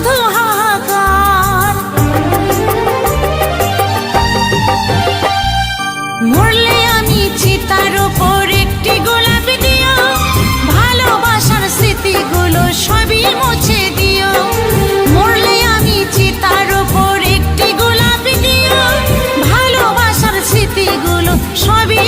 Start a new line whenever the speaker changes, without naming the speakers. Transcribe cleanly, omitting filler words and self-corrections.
শুধু হাহাকার। মরলে আমি চিতার উপর একটি গোলাপ দিও, ভালোবাসার স্মৃতিগুলো সবই মুছে দিও। মরলে আমি চিতার উপর একটি গোলাপ দিও, ভালোবাসার স্মৃতিগুলো সবই